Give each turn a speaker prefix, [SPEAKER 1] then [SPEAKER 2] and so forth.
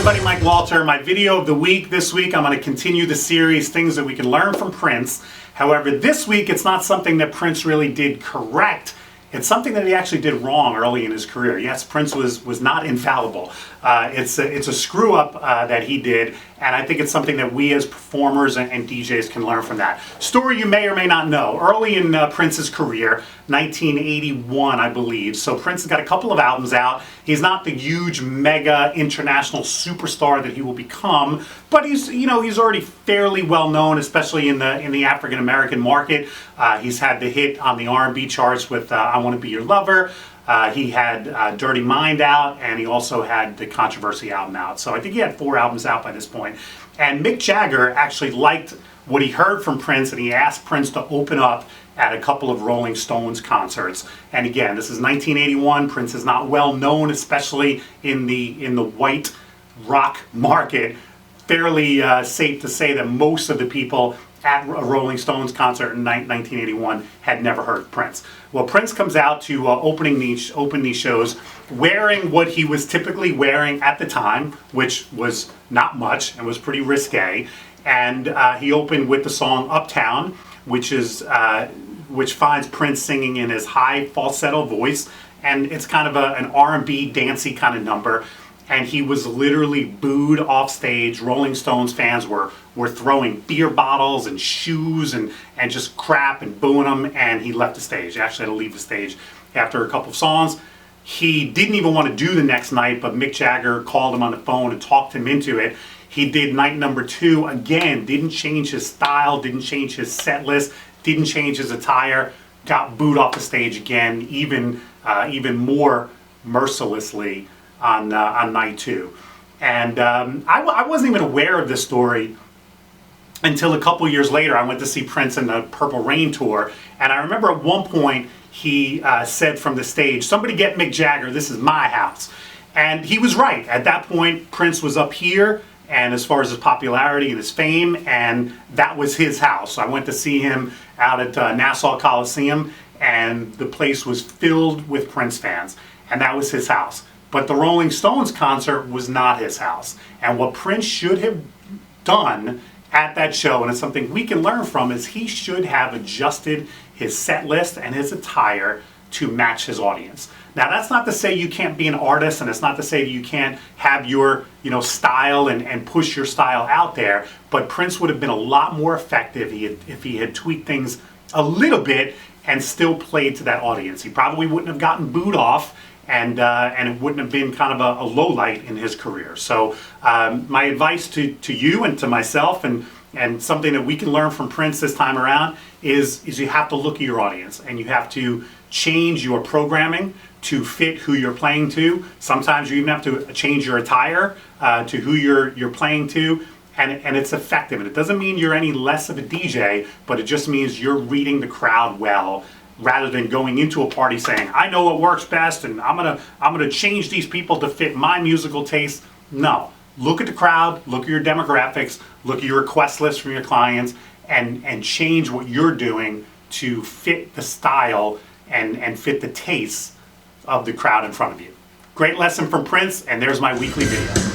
[SPEAKER 1] everybody, Mike Walter. My video of the week this week, I'm going to continue the series, things that we can learn from Prince. However, this week it's not something that Prince really did correct. It's something that he actually did wrong early in his career. Yes, Prince was not infallible. It's a screw up that he did, and I think it's something that we as performers and DJs can learn from that. Story you may or may not know. Early in Prince's career, 1981, I believe. So Prince has got a couple of albums out. He's not the huge, mega international superstar that he will become, but he's already fairly well known, especially in the African American market. He's had the hit on the R&B charts with "I Want to Be Your Lover." He had Dirty Mind out, and he also had the Controversy album out. So I think he had 4 albums out by this point. And Mick Jagger actually liked what he heard from Prince, and he asked Prince to open up at a couple of Rolling Stones concerts. And again, this is 1981. Prince is not well known, especially in the white rock market. Fairly safe to say that most of the people at a Rolling Stones concert in 1981 had never heard of Prince. Well, Prince comes out to open these shows wearing what he was typically wearing at the time, which was not much and was pretty risque. And he opened with the song "Uptown," which finds Prince singing in his high falsetto voice, and it's kind of an R&B dancey kind of number. And he was literally booed off stage. Rolling Stones fans were throwing beer bottles and shoes and just crap and booing him, and he left the stage. He actually had to leave the stage after a couple of songs. He didn't even want to do the next night, but Mick Jagger called him on the phone and talked him into it. He did night number 2 again, didn't change his style, didn't change his set list, didn't change his attire, got booed off the stage again, even more mercilessly on night 2. And I wasn't even aware of this story until a couple years later. I went to see Prince in the Purple Rain tour, and I remember at one point he said from the stage, "Somebody get Mick Jagger, this is my house." And he was right. At that point, Prince was up here, and as far as his popularity and his fame, and that was his house. I went to see him out at Nassau Coliseum, and the place was filled with Prince fans, and that was his house. But the Rolling Stones concert was not his house. And what Prince should have done at that show, and it's something we can learn from, is he should have adjusted his set list and his attire to match his audience. Now, that's not to say you can't be an artist, and it's not to say that you can't have your style and push your style out there, but Prince would have been a lot more effective if he had tweaked things a little bit and still played to that audience. He probably wouldn't have gotten booed off, and it wouldn't have been kind of a low light in his career. So my advice to you and to myself, and something that we can learn from Prince this time around, is you have to look at your audience, and you have to change your programming to fit who you're playing to. Sometimes you even have to change your attire to who you're playing to, and it's effective. And it doesn't mean you're any less of a DJ, but it just means you're reading the crowd well, rather than going into a party saying, "I know what works best, and I'm gonna change these people to fit my musical taste." No, look at the crowd, look at your demographics, look at your request list from your clients, and change what you're doing to fit the style and fit the tastes of the crowd in front of you. Great lesson from Prince, and there's my weekly video.